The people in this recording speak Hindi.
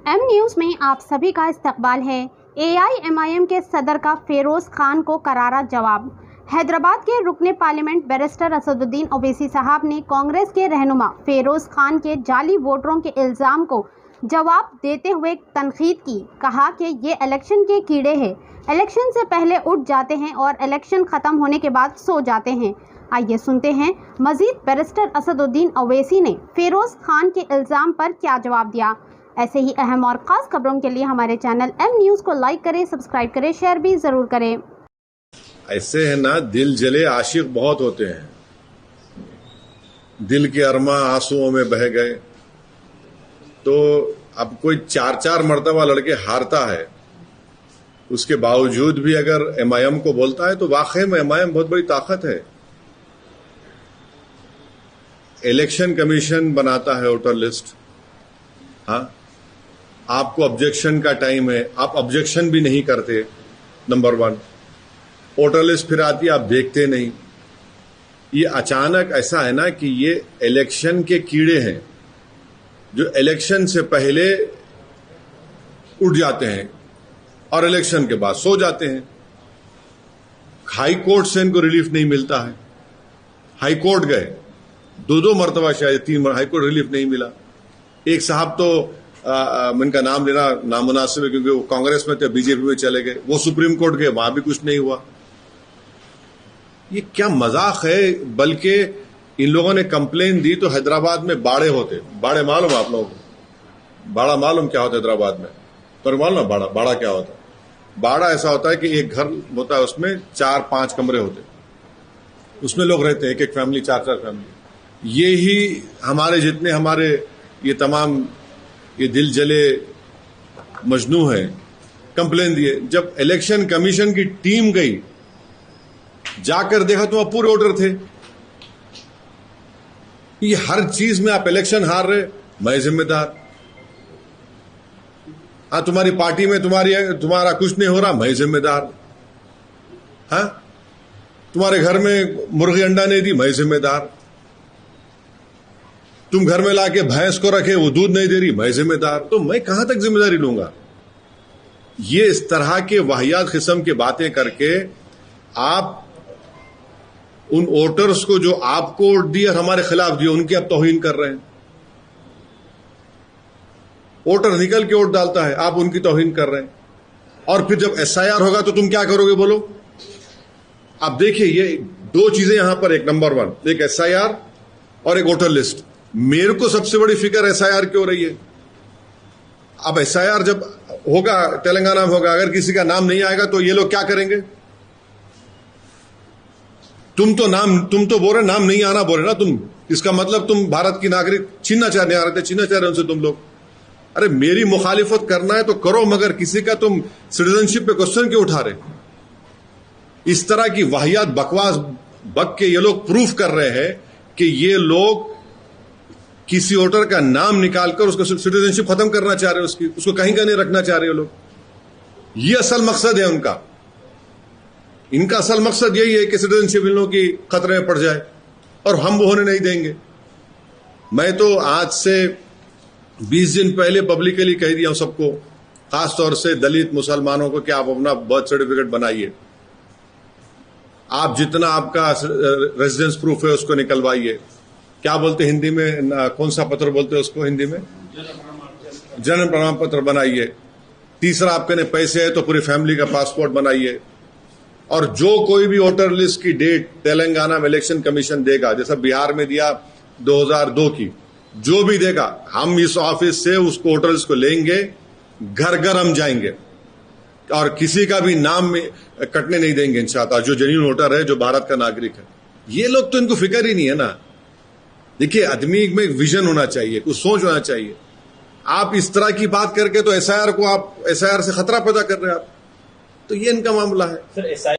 एम न्यूज़ में आप सभी का इस्तकबाल है। AIMIM के सदर का फेरोज खान को करारा जवाब। हैदराबाद के रुकने पार्लियामेंट बैरिस्टर असदुद्दीन ओवैसी साहब ने कांग्रेस के रहनुमा फेरोज खान के जाली वोटरों के इल्ज़ाम को जवाब देते हुए तनकीद की। कहा कि ये इलेक्शन के कीड़े हैं, इलेक्शन से पहले उठ जाते हैं और इलेक्शन ख़त्म होने के बाद सो जाते हैं। आइए सुनते हैं मजीद बैरिस्टर असदुद्दीन ओवैसी ने फेरोज खान के इल्ज़ाम पर क्या जवाब दिया। ऐसे ही अहम और ख़ास खबरों के लिए हमारे चैनल एम न्यूज़ को लाइक करें, सब्सक्राइब करें, शेयर भी ज़रूर करें। ऐसे है ना, दिल जले आशिक बहुत होते हैं, दिल के अरमा आंसुओं में बह गए। तो अब कोई 4-4 मर्तबा लड़के हारता है, उसके बावजूद भी अगर MIM को बोलता है तो वाकई में MIM बहुत बड़ी ताकत है। इलेक्शन कमीशन बनाता है वोटर लिस्ट, हाँ, आपको ऑब्जेक्शन का टाइम है, आप ऑब्जेक्शन भी नहीं करते। नंबर 1, वोटर लिस्ट फिर आती है, आप देखते नहीं। ये अचानक ऐसा है ना कि ये इलेक्शन के कीड़े हैं जो इलेक्शन से पहले उठ जाते हैं और इलेक्शन के बाद सो जाते हैं। हाई कोर्ट से इनको रिलीफ नहीं मिलता है। हाई कोर्ट गए 2-2 मरतबा, शायद 3 हाई कोर्ट रिलीफ नहीं मिला। एक साहब तो इनका नाम लेना नामुनासिब है क्योंकि वो कांग्रेस में थे, बीजेपी में चले गए, वो सुप्रीम कोर्ट गए, वहां भी कुछ नहीं हुआ। ये क्या मजाक है। बल्कि इन लोगों ने कंप्लेन दी तो हैदराबाद में बाड़े होते। बाड़े मालूम आप लोगों को? बाड़ा मालूम क्या होता है हैदराबाद में? तो मालूम ना बाड़ा क्या होता है? बाड़ा ऐसा होता है कि एक घर होता है, उसमें 4-5 कमरे होते, उसमें लोग रहते हैं, एक फैमिली, 4-4 फैमिली। ये ही हमारे ये तमाम ये दिल जले मजनू हैं, कंप्लेन दिए। जब इलेक्शन कमीशन की टीम गई, जाकर देखा तो वहां पूरे वोटर थे। ये हर चीज में आप इलेक्शन हार रहे, मैं जिम्मेदार। हाँ, तुम्हारी पार्टी में तुम्हारा कुछ नहीं हो रहा, मैं जिम्मेदार। हाँ, तुम्हारे घर में मुर्गी अंडा नहीं दी, मैं जिम्मेदार। तुम घर में लाके भैंस को रखे, वो दूध नहीं दे रही, मैं जिम्मेदार। तो मैं कहां तक जिम्मेदारी लूंगा? ये इस तरह के वाहियात किस्म की बातें करके आप उन वोटर्स को जो आपको वोट दिए और हमारे खिलाफ दिए, उनकी आप तौहीन कर रहे हैं। वोटर निकल के वोट डालता है, आप उनकी तौहीन कर रहे हैं। और फिर जब SIR होगा तो तुम क्या करोगे बोलो? आप देखिए, ये 2 चीजें यहां पर, एक नंबर 1 एक SIR और एक वोटर लिस्ट। मेरे को सबसे बड़ी फिक्र SIR की हो रही है। अब SIR जब होगा, तेलंगाना में होगा, अगर किसी का नाम नहीं आएगा तो ये लोग क्या करेंगे? तुम तो बोल रहे नाम नहीं आना, बोल रहे ना तुम। इसका मतलब तुम भारत की नागरिक छीनना चाह रहे उनसे तुम लोग। अरे मेरी मुखालिफत करना है तो करो, मगर किसी का तुम सिटीजनशिप पे क्वेश्चन क्यों उठा रहे? इस तरह की वाहियात बकवास बक के ये लोग प्रूफ कर रहे हैं कि ये लोग किसी वोटर का नाम निकालकर उसका सिटीजनशिप खत्म करना चाह रहे हैं, उसको कहीं का नहीं रखना चाह रहे हैं लोग। ये असल मकसद है उनका। इनका असल मकसद यही है कि सिटीजनशिप इन लोगों की खतरे में पड़ जाए, और हम वो होने नहीं देंगे। मैं तो आज से 20 दिन पहले पब्लिकली कह दिया हूं सबको, खासतौर से दलित मुसलमानों को, कि आप अपना बर्थ सर्टिफिकेट बनाइए। आप जितना आपका रेजिडेंस प्रूफ है उसको निकलवाइए। क्या बोलते हिंदी में, कौन सा पत्र बोलते हैं उसको हिंदी में? जन्म प्रमाण पत्र बनाइए। तीसरा, आपके ने पैसे है तो पूरी फैमिली का पासपोर्ट बनाइए। और जो कोई भी वोटर लिस्ट की डेट तेलंगाना में इलेक्शन कमीशन देगा, जैसा बिहार में दिया 2002 की, जो भी देगा, हम इस ऑफिस से उस वोटर लिस्ट को लेंगे, घर घर हम जाएंगे और किसी का भी नाम में कटने नहीं देंगे इंशाअल्लाह, जो जेन्युइन वोटर है, जो भारत का नागरिक है। ये लोग तो इनको फिक्र ही नहीं है ना। देखिए, आदमी में एक विजन होना चाहिए, कुछ सोच होना चाहिए। आप इस तरह की बात करके तो SIR से खतरा पैदा कर रहे हैं आप। तो ये इनका मामला है।